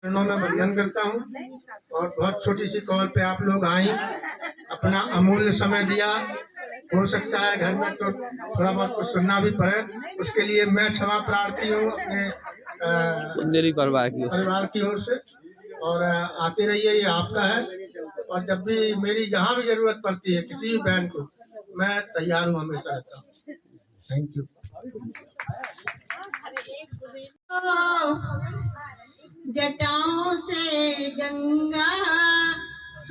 चरणों में वंदन करता हूँ और बहुत छोटी सी कॉल पे आप लोग आई, अपना अमूल्य समय दिया। हो सकता है घर में तो थोड़ा बहुत कुछ सुनना भी पड़े, उसके लिए मैं क्षमा प्रार्थी हूँ अपने परिवार की ओर से। और आते रहिए, ये आपका है। और जब भी मेरी जहाँ भी जरूरत पड़ती है किसी भी बहन को, मैं तैयार हूँ, हमेशा रहता हूँ। Thank you. जटाओं से गंगा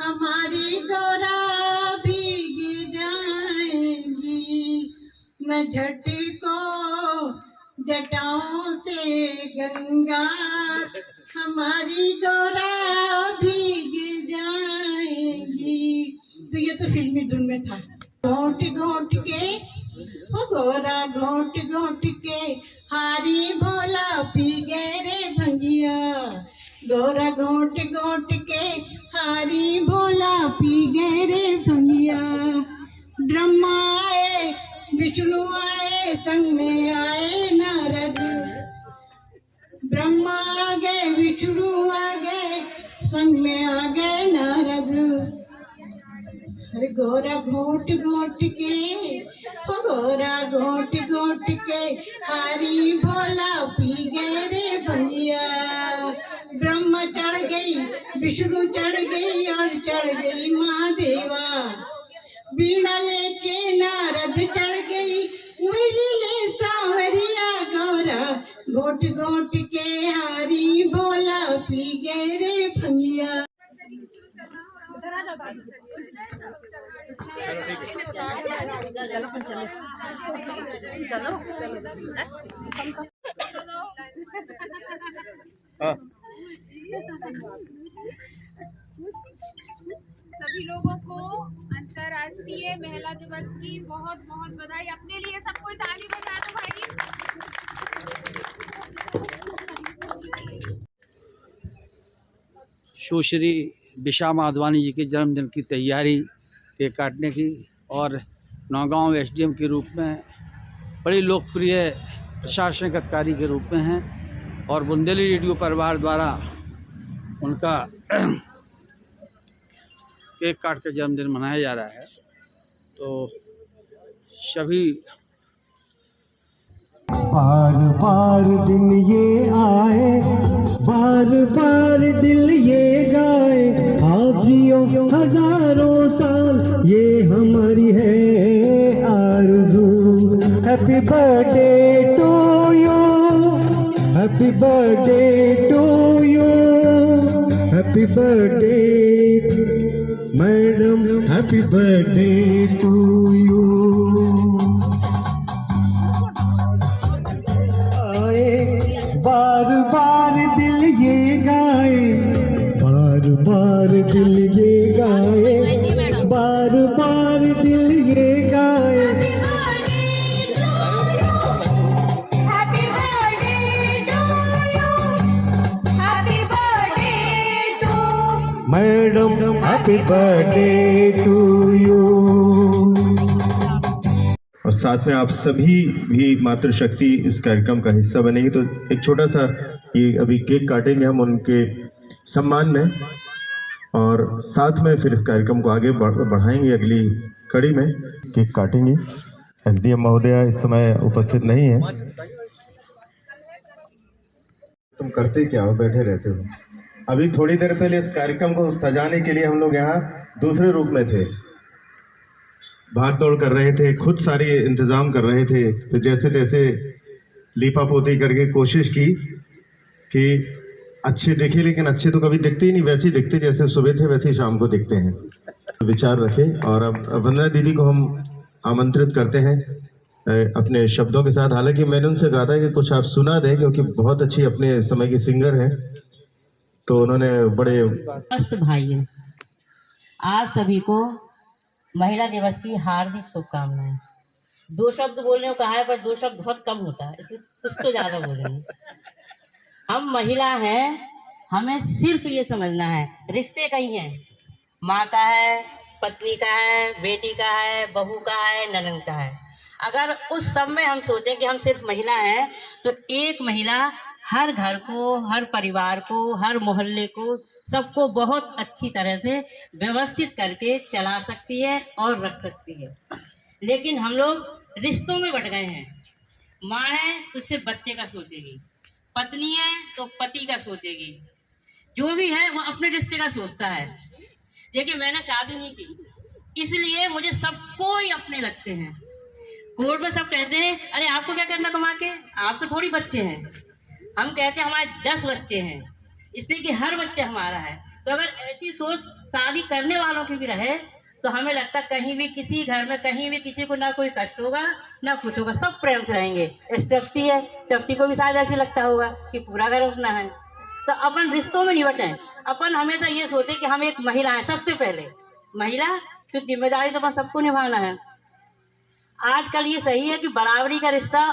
हमारी गौरा भीग जाएंगी, न झटको जटाओं से गंगा हमारी गौरा भीग जाएंगी। तो ये तो फिल्मी धुन में था। घोट घोट के हो गोरा घोट घोट के हारी भोला पी गए रे भंगिया। गोरा घोट घोट के हारी भोला पी गए रे भंगिया। ब्रह्मा आए विष्णु आए संग में आए नारद। ब्रह्मा आ गए विष्णु आ गए संग में आ गए नारद। अरे गोरा घोट घोट के ओ गोरा घोट घोट के हारी भोला पी गए रे भंगिया। ब्रह्मा चढ़ गई विष्णु चढ़ गई और चढ़ गई महादेवा। बीड़ा लेके नारद चढ़ गई मुरली ले सांवरिया। गोरा घोट घोट के हारी भोला पी गए रे भंगिया। सभी लोगों को अंतर्राष्ट्रीय महिला दिवस की बहुत बहुत बधाई। अपने लिए सब कोई ताली बजा दो भाई। सुश्री बिशा माधवानी जी के जन्मदिन की तैयारी केक काटने की, और नौगांव एसडीएम के रूप में बड़ी लोकप्रिय प्रशासनिक अधिकारी के रूप में हैं, और बुंदेली रेडियो परिवार द्वारा उनका केक काट कर जन्मदिन मनाया जा रहा है। तो सभी बार बार दिन ये आए, बार बार दिल ये गाए, आप जियो हजारों साल ये हमारी है आरज़ू। Happy birthday to you, happy birthday to you, happy birthday madam, happy birthday to you. बार बार दिल ये गाए, बार बार दिल ये गाए, बार बार दिल ये गाए। Madam happy birthday to you. और साथ में आप सभी भी मातृशक्ति इस कार्यक्रम का हिस्सा बनेंगे। तो एक छोटा सा ये अभी केक काटेंगे हम उनके सम्मान में, और साथ में फिर इस कार्यक्रम को आगे बढ़ाएंगे। अगली कड़ी में केक काटेंगे। एसडीएम महोदया इस समय उपस्थित नहीं है। तुम करते क्या हो, बैठे रहते हो? अभी थोड़ी देर पहले इस कार्यक्रम को सजाने के लिए हम लोग यहाँ दूसरे रूप में थे, भाग दौड़ कर रहे थे, खुद सारी इंतज़ाम कर रहे थे। तो जैसे तैसे लीपा पोती करके कोशिश की कि अच्छे दिखे, लेकिन अच्छे तो कभी दिखते ही नहीं, वैसे ही दिखते जैसे सुबह थे वैसे ही शाम को दिखते हैं। तो विचार रखें। और अब वंदना दीदी को हम आमंत्रित करते हैं अपने शब्दों के साथ। हालांकि मैंने उनसे कहा था कि कुछ आप सुना दें, क्योंकि बहुत अच्छी अपने समय की सिंगर हैं। तो उन्होंने बड़े भाइयों, आप सभी को महिला दिवस की हार्दिक शुभकामनाएं। दो शब्द बोलने को कहा है, पर दो शब्द बहुत कम होता है, इसलिए कुछ तो ज़्यादा बोलेंगे। हम महिला हैं, हमें सिर्फ ये समझना है रिश्ते कई हैं। माँ का है, पत्नी का है, बेटी का है, बहू का है, ननद का है। अगर उस सब में हम सोचें कि हम सिर्फ महिला हैं, तो एक महिला हर घर को, हर परिवार को, हर मोहल्ले को, सबको बहुत अच्छी तरह से व्यवस्थित करके चला सकती है और रख सकती है। लेकिन हम लोग रिश्तों में बट गए हैं। माँ है तो सिर्फ बच्चे का सोचेगी, पत्नी है तो पति का सोचेगी, जो भी है वो अपने रिश्ते का सोचता है। देखिए, मैंने शादी नहीं की, इसलिए मुझे सबको ही अपने लगते हैं। कोर्ट में सब कहते हैं अरे आपको क्या करना कमा के, आपको थोड़ी बच्चे हैं। हम कहते हैं हमारे 10 बच्चे हैं, इसलिए कि हर बच्चा हमारा है। तो अगर ऐसी सोच शादी करने वालों की भी रहे तो हमें लगता है कहीं भी किसी घर में कहीं भी किसी को ना कोई कष्ट होगा ना कुछ होगा, सब प्रेम से रहेंगे। इस तृप्ति है, तृप्ति को भी शायद ऐसे लगता होगा कि पूरा घर उठना है। तो अपन रिश्तों में नहीं बटें, अपन हमेशा ये सोचे कि हम एक महिला है। सबसे पहले महिला तो जिम्मेदारी तो अपन सबको निभाना है। आजकल ये सही है कि बराबरी का रिश्ता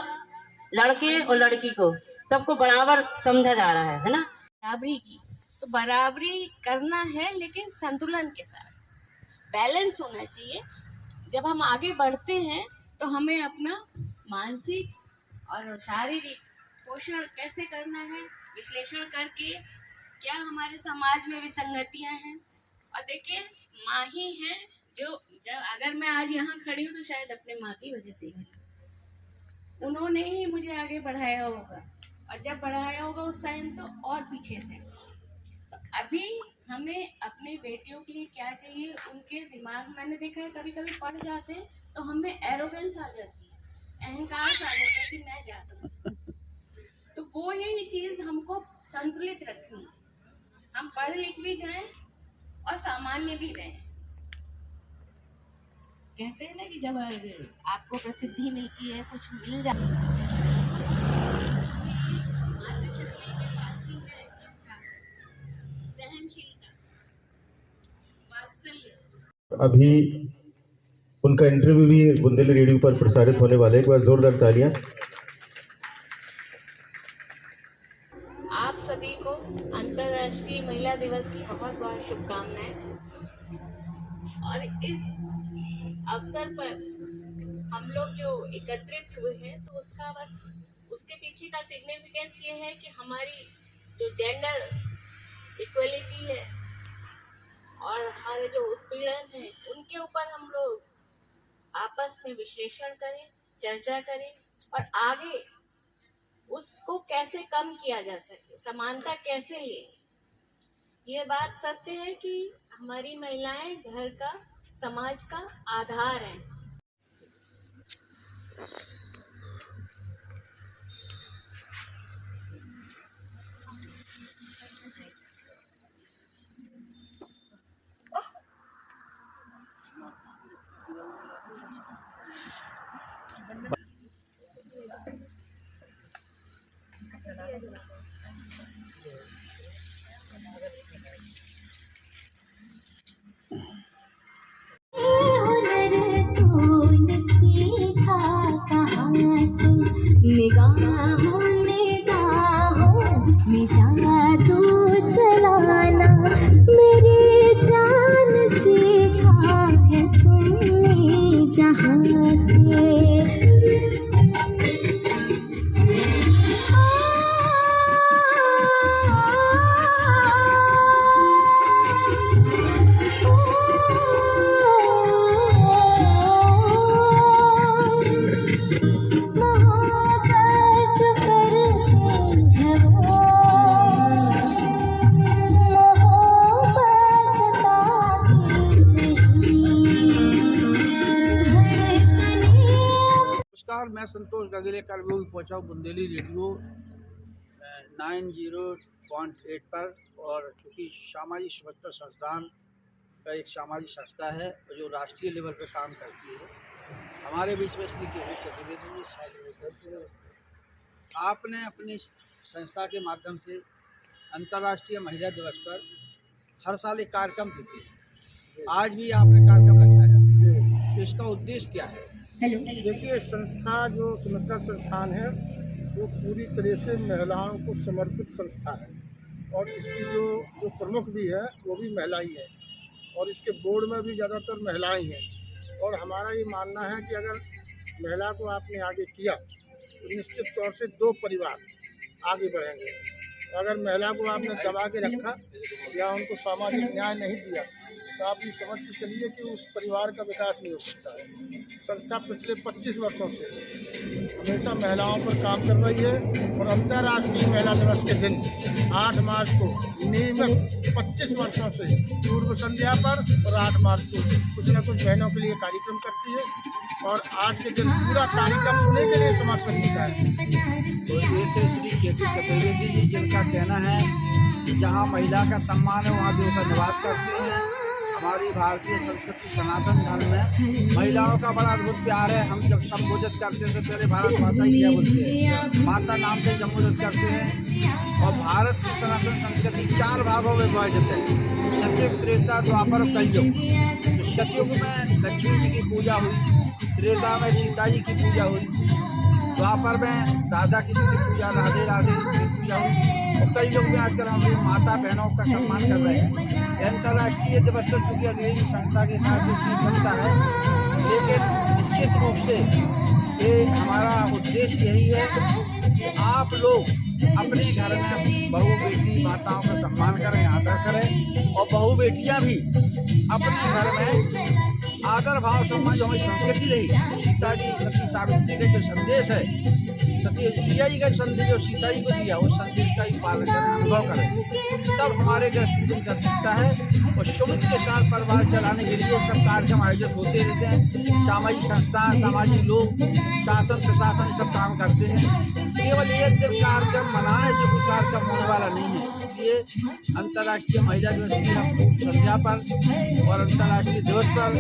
लड़के और लड़की को सबको बराबर समझा जा रहा है ना। बराबरी की तो बराबरी करना है, लेकिन संतुलन के साथ बैलेंस होना चाहिए। जब हम आगे बढ़ते हैं तो हमें अपना मानसिक और शारीरिक पोषण कैसे करना है, विश्लेषण करके क्या हमारे समाज में विसंगतियां हैं। और देखिए, माँ ही है जो, जब अगर मैं आज यहाँ खड़ी हूँ तो शायद अपने माँ की वजह से ही, उन्होंने ही मुझे आगे बढ़ाया होगा। और जब बढ़ाया होगा उस टाइम तो और पीछे थे। तो अभी हमें अपनी बेटियों के लिए क्या चाहिए, उनके दिमाग, मैंने देखा है कभी कभी पढ़ जाते हैं तो हमें एरोगेंस आ जाती है, अहंकार आ जाता है कि मैं जाता हूँ। तो वो ही चीज़ हमको संतुलित रखनी है। हम पढ़ लिख भी जाएं और सामान्य भी रहें। कहते हैं ना कि जब आपको प्रसिद्धि मिलती है, कुछ मिल जाता है, सहनशीलता, वात्सल्य। अभी उनका इंटरव्यू भी बुंदेली रेडियो पर प्रसारित होने वाला है। एक बार जोरदार तालियां। आप सभी को अंतर्राष्ट्रीय महिला दिवस की बहुत बहुत शुभकामनाएं। और इस अवसर पर हम लोग जो एकत्रित हुए हैं तो उसका बस उसके पीछे का सिग्निफिकेंस ये है कि हमारी जो जेंडर इक्वलिटी है और हमारे जो उत्पीड़न है उनके ऊपर हम लोग आपस में विश्लेषण करें, चर्चा करें और आगे उसको कैसे कम किया जा सके, समानता कैसे ले। ये बात सत्य है कि हमारी महिलाएं घर का, समाज का आधार हैं। निगाहों में जादू चलाना मेरी जान सीखा है तुमने जहाँ से। नमस्कार, मैं संतोष गगले कल पहुँचा हूँ बुंदेली रेडियो 90.8 पर। और चूँकि सामाजिक सुरक्षा संस्थान का एक सामाजिक संस्था है जो राष्ट्रीय लेवल पर काम करती है, हमारे बीच में श्री के चतुर्वेदी आपने अपनी संस्था के माध्यम से अंतर्राष्ट्रीय महिला दिवस पर हर साल एक कार्यक्रम देते हैं। आज भी आपने कार्यक्रम रखा है, तो इसका उद्देश्य क्या है? देखिए, संस्था जो सुमित्रा संस्थान है वो पूरी तरह से महिलाओं को समर्पित संस्था है और इसकी जो प्रमुख भी है वो भी महिला ही है और इसके बोर्ड में भी ज़्यादातर महिलाएं हैं। और हमारा ये मानना है कि अगर महिला को आपने आगे किया तो निश्चित तौर से 2 परिवार आगे बढ़ेंगे। अगर महिला को आपने दबा के रखा या उनको सामाजिक न्याय नहीं दिया तो आप ये समझ के चलिए कि उस परिवार का विकास नहीं हो सकता है। संस्था पिछले 25 वर्षों से हमेशा महिलाओं पर काम कर रही है और अंतर्राष्ट्रीय महिला दिवस के दिन 8 मार्च को नियमित 25 वर्षों से पूर्व संध्या पर और 8 मार्च को कुछ न कुछ बहनों के लिए कार्यक्रम करती है और आज के दिन पूरा कार्यक्रम उन्हीं के लिए समर्पित होता है। तो ये थे श्री केतु चतुर्वेदी जी, जिनका कहना है कि जहाँ महिला का सम्मान है वहाँ देवता निवास करते हैं। हमारी भारतीय संस्कृति सनातन धर्म में महिलाओं का बड़ा अद्भुत प्यार है। हम जब संबोधित करते हैं तो पहले भारत माता ही क्या बोलते हैं, माता नाम से संबोधित करते हैं। और भारत की सनातन संस्कृति 4 भागों में विभाजित है, सतयुग, त्रेता, द्वापर और कलयुग। तो सतयुग में लक्ष्मी जी की पूजा हुई, त्रेता में सीता जी की पूजा हुई, द्वापर में राधा कृष्ण की पूजा, राधे राधे की पूजा हुई, और कई लोग भी आजकल हमारी माता बहनों का सम्मान कर रहे हैं। अंतर्राष्ट्रीय दिवस तो चूँकि अंग्रेजी संस्था के साथ चलता है, लेकिन निश्चित रूप से ये हमारा उद्देश्य यही है कि आप लोग अपने घर में बहू बेटी माताओं का सम्मान करें, आदर करें, और बहू बेटियां भी अपने घर में आदर भाव सम्मान, जो हमारी संस्कृति रही, सीता जी सती सावित्री का जो संदेश है, सती सिया जी का संदेश जो सीता जी को दिया, उस संदेश का ही पालन करें, अनुभव करें, तब हमारे घर शुरू कर सकता है। और सुमित के साथ परिवार चलाने के लिए सब कार्यक्रम आयोजित होते रहते हैं। सामाजिक संस्थाएं, सामाजिक लोग, शासन प्रशासन सब काम करते हैं। केवल एक दिन कार्यक्रम मनाने से कोई कार्यक्रम होने वाला नहीं है। इसलिए अंतर्राष्ट्रीय महिला दिवस की हम पूर्व संध्या पर और अंतर्राष्ट्रीय दिवस पर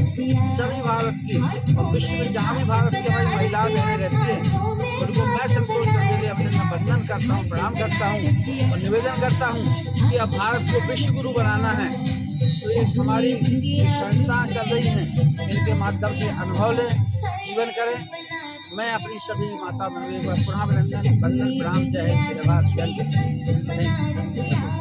सभी भारत की और विश्व में जहाँ भी भारत की हमारी महिलाएं बहनें रहती हैं, उनको मैं संतोष करके लिए अपने वंदन करता हूँ, प्रणाम करता हूँ और निवेदन करता हूँ कि अब भारत को विश्व गुरु बनाना है। तो ये हमारी संस्थाएं चल रही हैं, इनके माध्यम से अनुभव लें, जीवन करें। मैं अपनी सभी माता बहनों को पुनः वंदन प्रणाम, जय हिंद, जय भारत, जय हिंद।